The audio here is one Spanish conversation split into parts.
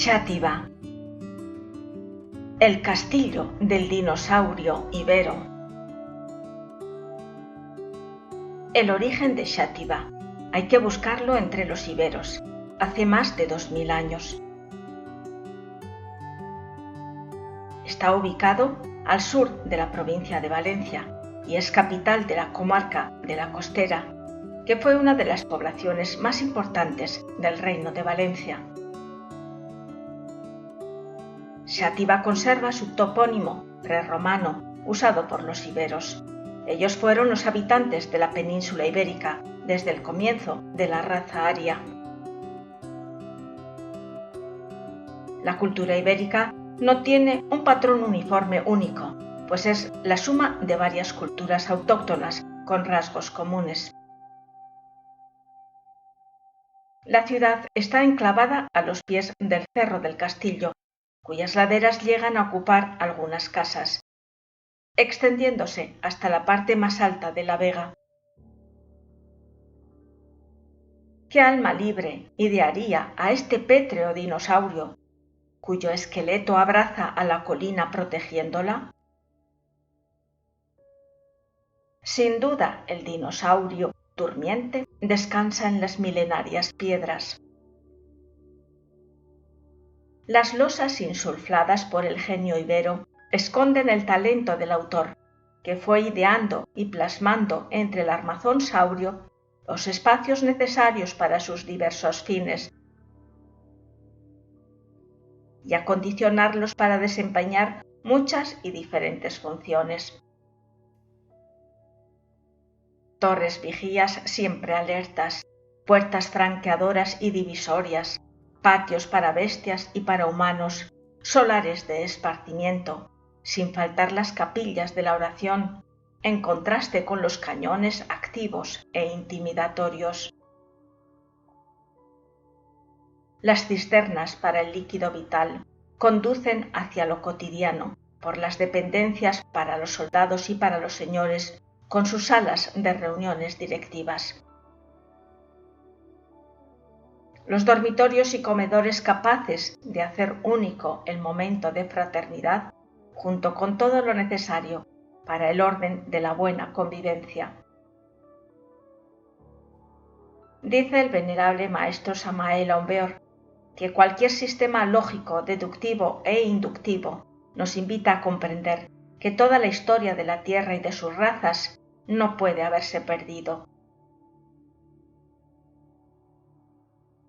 Xàtiva, el castillo del dinosaurio ibero. El origen de Xàtiva hay que buscarlo entre los iberos, hace más de 2000 años. Está ubicado al sur de la provincia de Valencia y es capital de la comarca de la Costera, que fue una de las poblaciones más importantes del Reino de Valencia. Xàtiva conserva su topónimo prerromano usado por los iberos. Ellos fueron los habitantes de la península ibérica desde el comienzo de la raza aria. La cultura ibérica no tiene un patrón uniforme único, pues es la suma de varias culturas autóctonas con rasgos comunes. La ciudad está enclavada a los pies del Cerro del Castillo, cuyas laderas llegan a ocupar algunas casas, extendiéndose hasta la parte más alta de la vega. ¿Qué alma libre idearía a este pétreo dinosaurio, cuyo esqueleto abraza a la colina protegiéndola? Sin duda, el dinosaurio durmiente descansa en las milenarias piedras. Las losas insulfladas por el genio ibero esconden el talento del autor, que fue ideando y plasmando entre el armazón saurio los espacios necesarios para sus diversos fines y acondicionarlos para desempeñar muchas y diferentes funciones. Torres vigías siempre alertas, puertas franqueadoras y divisorias, patios para bestias y para humanos, solares de esparcimiento, sin faltar las capillas de la oración, en contraste con los cañones activos e intimidatorios. Las cisternas para el líquido vital conducen hacia lo cotidiano, por las dependencias para los soldados y para los señores, con sus salas de reuniones directivas. Los dormitorios y comedores capaces de hacer único el momento de fraternidad, junto con todo lo necesario para el orden de la buena convivencia. Dice el venerable maestro Samael Aun Weor que cualquier sistema lógico, deductivo e inductivo nos invita a comprender que toda la historia de la Tierra y de sus razas no puede haberse perdido.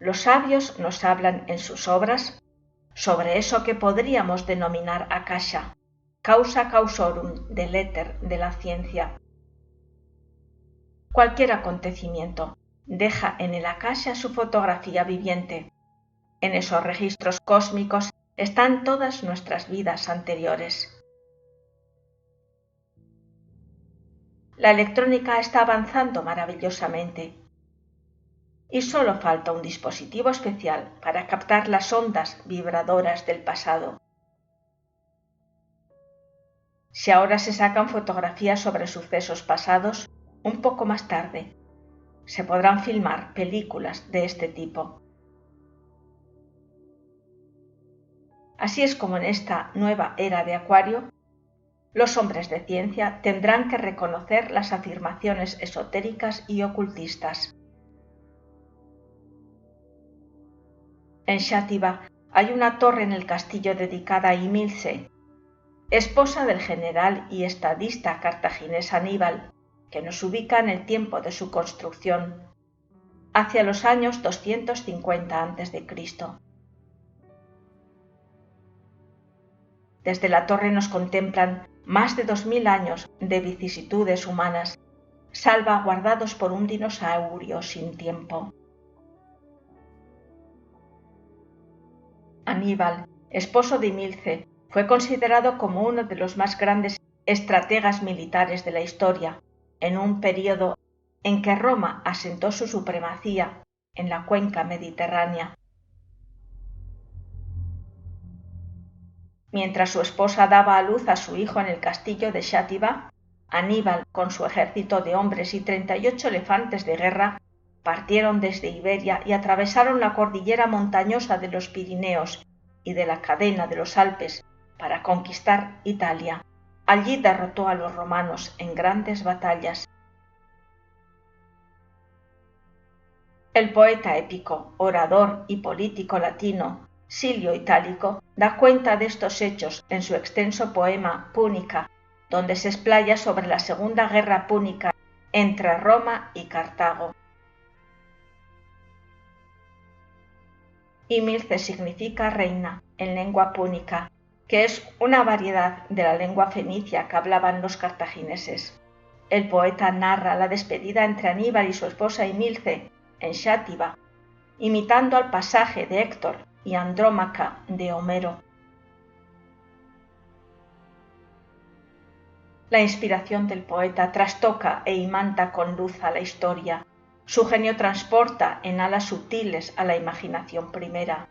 Los sabios nos hablan en sus obras sobre eso que podríamos denominar akasha, causa causorum del éter de la ciencia. Cualquier acontecimiento deja en el akasha su fotografía viviente. En esos registros cósmicos están todas nuestras vidas anteriores. La electrónica está avanzando maravillosamente y solo falta un dispositivo especial para captar las ondas vibradoras del pasado. Si ahora se sacan fotografías sobre sucesos pasados, un poco más tarde se podrán filmar películas de este tipo. Así es como en esta nueva era de Acuario, los hombres de ciencia tendrán que reconocer las afirmaciones esotéricas y ocultistas. En Xàtiva hay una torre en el castillo dedicada a Imilce, esposa del general y estadista cartaginés Aníbal, que nos ubica en el tiempo de su construcción, hacia los años 250 a.C. Desde la torre nos contemplan más de 2000 años de vicisitudes humanas, salvaguardados por un dinosaurio sin tiempo. Aníbal, esposo de Imilce, fue considerado como uno de los más grandes estrategas militares de la historia, en un período en que Roma asentó su supremacía en la cuenca mediterránea. Mientras su esposa daba a luz a su hijo en el castillo de Xàtiva, Aníbal, con su ejército de hombres y 38 elefantes de guerra, partieron desde Iberia y atravesaron la cordillera montañosa de los Pirineos y de la cadena de los Alpes para conquistar Italia. Allí derrotó a los romanos en grandes batallas. El poeta épico, orador y político latino Silio Itálico da cuenta de estos hechos en su extenso poema Púnica, donde se explaya sobre la Segunda Guerra Púnica entre Roma y Cartago. Y Milce significa reina en lengua púnica, que es una variedad de la lengua fenicia que hablaban los cartagineses. El poeta narra la despedida entre Aníbal y su esposa Imilce en Xátiva, imitando al pasaje de Héctor y Andrómaca de Homero. La inspiración del poeta trastoca e imanta con luz a la historia. Su genio transporta en alas sutiles a la imaginación primera.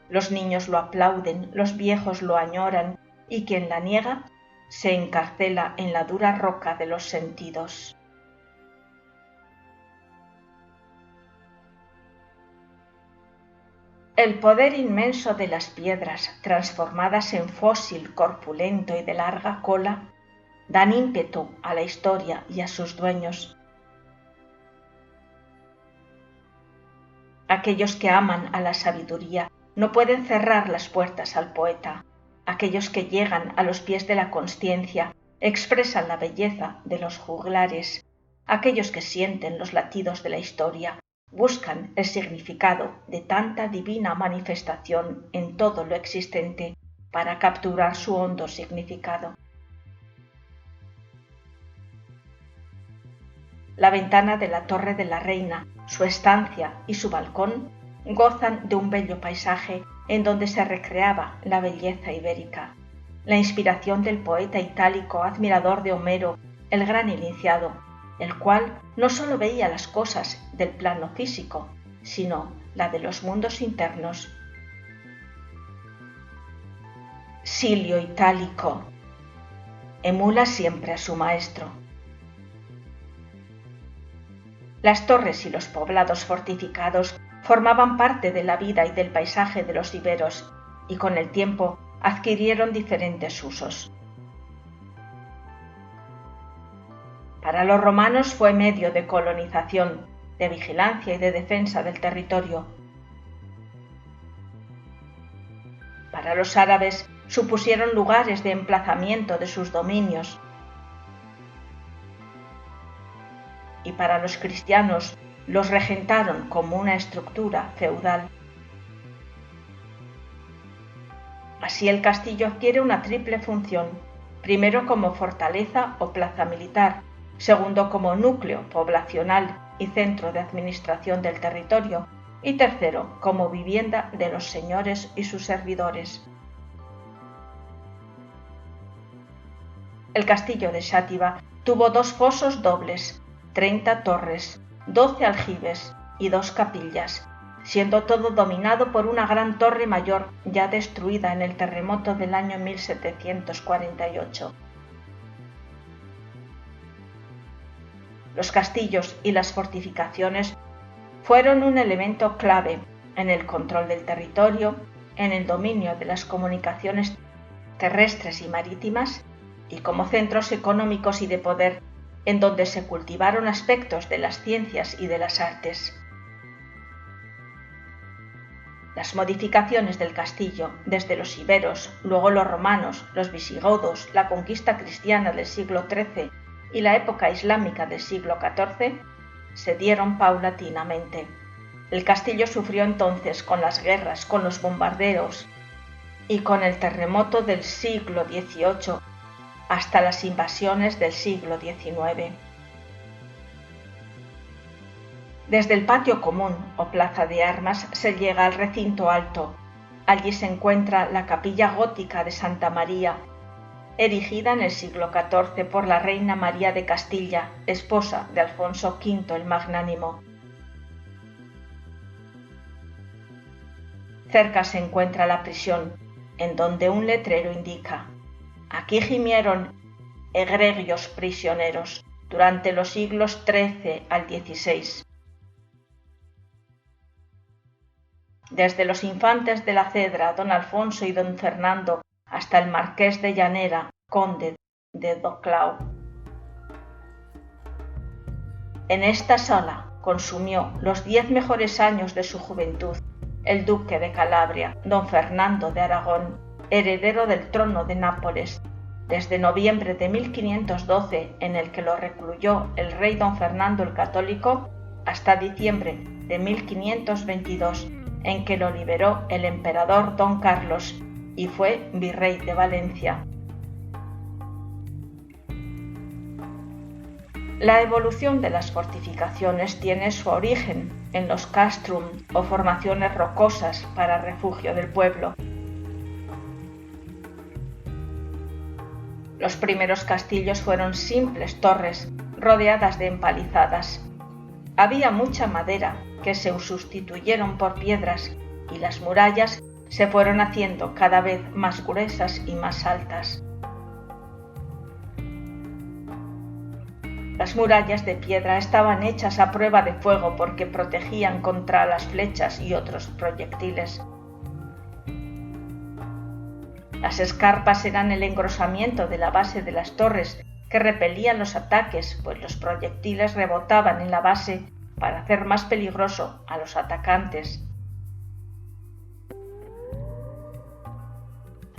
Los niños lo aplauden, los viejos lo añoran, y quien la niega se encarcela en la dura roca de los sentidos. El poder inmenso de las piedras, transformadas en fósil corpulento y de larga cola, dan ímpetu a la historia y a sus dueños. Aquellos que aman a la sabiduría no pueden cerrar las puertas al poeta. Aquellos que llegan a los pies de la consciencia expresan la belleza de los juglares. Aquellos que sienten los latidos de la historia buscan el significado de tanta divina manifestación en todo lo existente para capturar su hondo significado. La ventana de la Torre de la Reina, su estancia y su balcón gozan de un bello paisaje en donde se recreaba la belleza ibérica. La inspiración del poeta itálico admirador de Homero, el gran iniciado, el cual no sólo veía las cosas del plano físico, sino la de los mundos internos. Silio Itálico emula siempre a su maestro. Las torres y los poblados fortificados formaban parte de la vida y del paisaje de los iberos, y con el tiempo adquirieron diferentes usos. Para los romanos fue medio de colonización, de vigilancia y de defensa del territorio. Para los árabes supusieron lugares de emplazamiento de sus dominios. Y para los cristianos los regentaron como una estructura feudal. Así el castillo adquiere una triple función, primero como fortaleza o plaza militar, segundo como núcleo poblacional y centro de administración del territorio, y tercero como vivienda de los señores y sus servidores. El castillo de Xátiva tuvo 2 fosos dobles, 30 torres, 12 aljibes y 2 capillas, siendo todo dominado por una gran torre mayor ya destruida en el terremoto del año 1748. Los castillos y las fortificaciones fueron un elemento clave en el control del territorio, en el dominio de las comunicaciones terrestres y marítimas, y como centros económicos y de poder en donde se cultivaron aspectos de las ciencias y de las artes. Las modificaciones del castillo, desde los iberos, luego los romanos, los visigodos, la conquista cristiana del siglo XIII y la época islámica del siglo XIV, se dieron paulatinamente. El castillo sufrió entonces con las guerras, con los bombardeos y con el terremoto del siglo XVIII hasta las invasiones del siglo XIX. Desde el patio común o plaza de armas se llega al recinto alto. Allí se encuentra la capilla gótica de Santa María, erigida en el siglo XIV por la reina María de Castilla, esposa de Alfonso V el Magnánimo. Cerca se encuentra la prisión, en donde un letrero indica: aquí gimieron egregios prisioneros durante los siglos XIII al XVI. desde los infantes de la Cedra, don Alfonso y don Fernando, hasta el marqués de Llanera, conde de Doclau. En esta sala consumió los 10 mejores años de su juventud el duque de Calabria, don Fernando de Aragón, heredero del trono de Nápoles, desde noviembre de 1512, en el que lo recluyó el rey don Fernando el Católico, hasta diciembre de 1522, en que lo liberó el emperador don Carlos y fue virrey de Valencia. La evolución de las fortificaciones tiene su origen en los castrum o formaciones rocosas para refugio del pueblo. Los primeros castillos fueron simples torres rodeadas de empalizadas. Había mucha madera que se sustituyeron por piedras y las murallas se fueron haciendo cada vez más gruesas y más altas. Las murallas de piedra estaban hechas a prueba de fuego porque protegían contra las flechas y otros proyectiles. Las escarpas eran el engrosamiento de la base de las torres que repelían los ataques, pues los proyectiles rebotaban en la base para hacer más peligroso a los atacantes.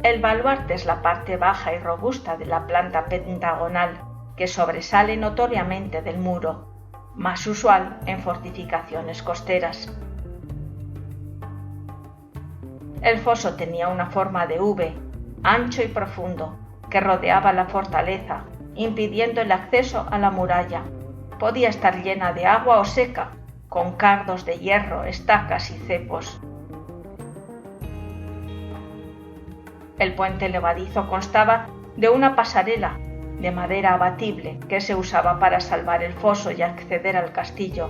El baluarte es la parte baja y robusta de la planta pentagonal que sobresale notoriamente del muro, más usual en fortificaciones costeras. El foso tenía una forma de V, ancho y profundo, que rodeaba la fortaleza, impidiendo el acceso a la muralla. Podía estar llena de agua o seca, con cardos de hierro, estacas y cepos. El puente levadizo constaba de una pasarela de madera abatible que se usaba para salvar el foso y acceder al castillo.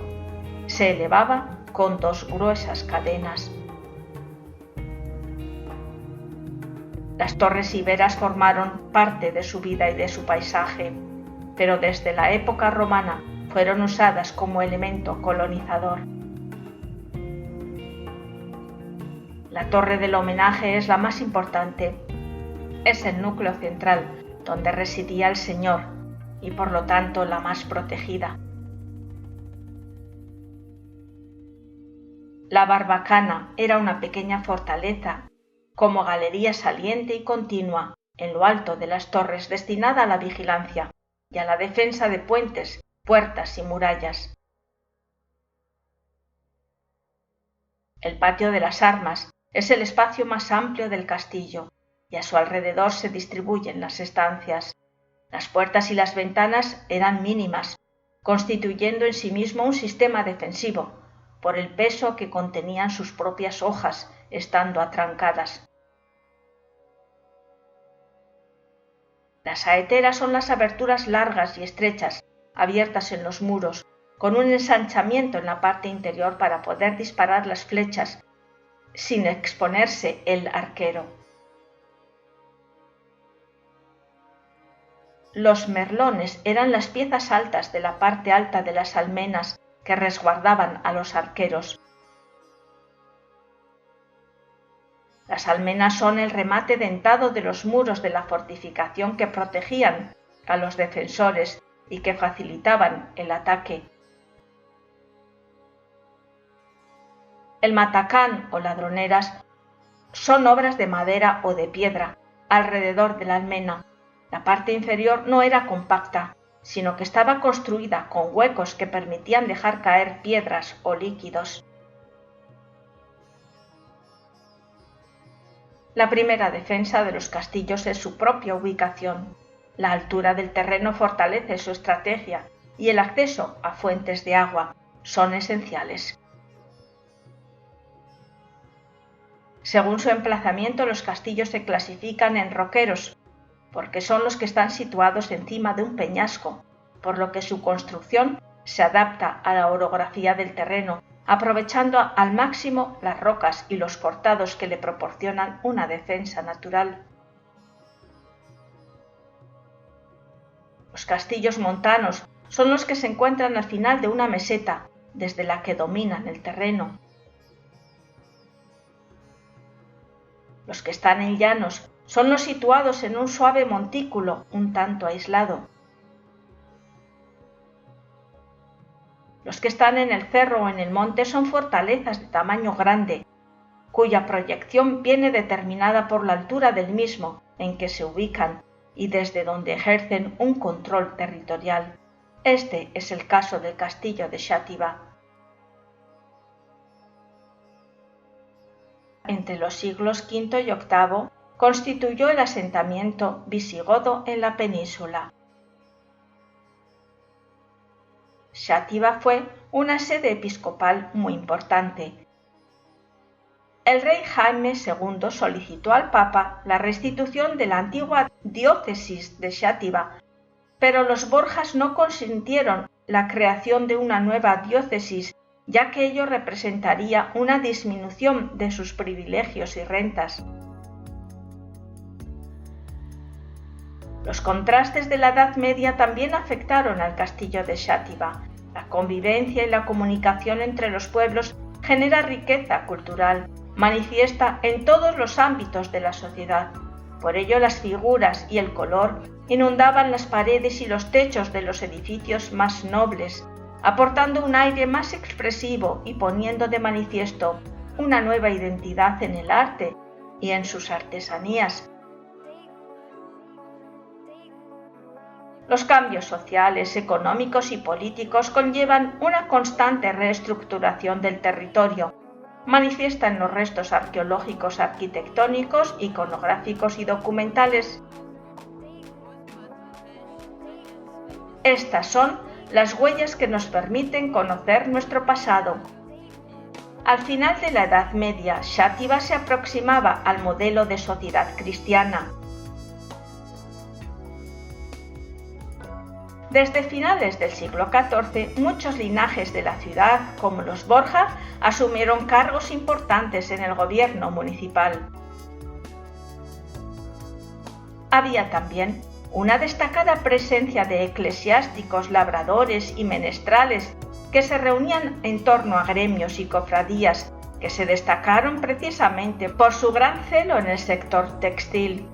Se elevaba con 2 gruesas cadenas. Las torres iberas formaron parte de su vida y de su paisaje, pero desde la época romana fueron usadas como elemento colonizador. La torre del homenaje es la más importante. Es el núcleo central donde residía el señor y por lo tanto la más protegida. La barbacana era una pequeña fortaleza como galería saliente y continua en lo alto de las torres destinada a la vigilancia y a la defensa de puentes, puertas y murallas. El patio de las armas es el espacio más amplio del castillo y a su alrededor se distribuyen las estancias. Las puertas y las ventanas eran mínimas, constituyendo en sí mismo un sistema defensivo, por el peso que contenían sus propias hojas, estando atrancadas. Las saeteras son las aberturas largas y estrechas, abiertas en los muros, con un ensanchamiento en la parte interior para poder disparar las flechas sin exponerse el arquero. Los merlones eran las piezas altas de la parte alta de las almenas que resguardaban a los arqueros. Las almenas son el remate dentado de los muros de la fortificación que protegían a los defensores y que facilitaban el ataque. El matacán o ladroneras son obras de madera o de piedra alrededor de la almena. La parte inferior no era compacta, sino que estaba construida con huecos que permitían dejar caer piedras o líquidos. La primera defensa de los castillos es su propia ubicación. La altura del terreno fortalece su estrategia y el acceso a fuentes de agua son esenciales. Según su emplazamiento, los castillos se clasifican en roqueros, porque son los que están situados encima de un peñasco, por lo que su construcción se adapta a la orografía del terreno, aprovechando al máximo las rocas y los cortados que le proporcionan una defensa natural. Los castillos montanos son los que se encuentran al final de una meseta, desde la que dominan el terreno. Los que están en llanos son los situados en un suave montículo un tanto aislado. Los que están en el cerro o en el monte son fortalezas de tamaño grande, cuya proyección viene determinada por la altura del mismo en que se ubican y desde donde ejercen un control territorial. Este es el caso del castillo de Xàtiva. Entre los siglos V y VIII constituyó el asentamiento visigodo en la península. Xàtiva fue una sede episcopal muy importante. El rey Jaime II solicitó al Papa la restitución de la antigua diócesis de Xàtiva, pero los Borjas no consintieron la creación de una nueva diócesis, ya que ello representaría una disminución de sus privilegios y rentas. Los contrastes de la Edad Media también afectaron al castillo de Xàtiva. La convivencia y la comunicación entre los pueblos genera riqueza cultural, manifiesta en todos los ámbitos de la sociedad. Por ello, las figuras y el color inundaban las paredes y los techos de los edificios más nobles, aportando un aire más expresivo y poniendo de manifiesto una nueva identidad en el arte y en sus artesanías. Los cambios sociales, económicos y políticos conllevan una constante reestructuración del territorio. Manifiesta en los restos arqueológicos, arquitectónicos, iconográficos y documentales. Estas son las huellas que nos permiten conocer nuestro pasado. Al final de la Edad Media, Xàtiva se aproximaba al modelo de sociedad cristiana. Desde finales del siglo XIV, muchos linajes de la ciudad, como los Borja, asumieron cargos importantes en el gobierno municipal. Había también una destacada presencia de eclesiásticos, labradores y menestrales que se reunían en torno a gremios y cofradías que se destacaron precisamente por su gran celo en el sector textil.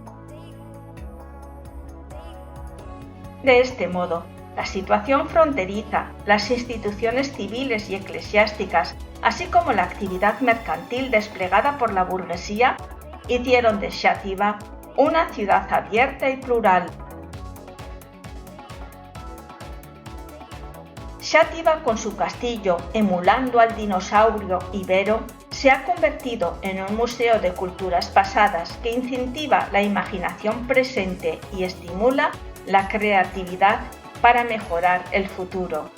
De este modo, la situación fronteriza, las instituciones civiles y eclesiásticas, así como la actividad mercantil desplegada por la burguesía, hicieron de Xàtiva una ciudad abierta y plural. Xàtiva, con su castillo emulando al dinosaurio ibero, se ha convertido en un museo de culturas pasadas que incentiva la imaginación presente y estimula la creatividad para mejorar el futuro.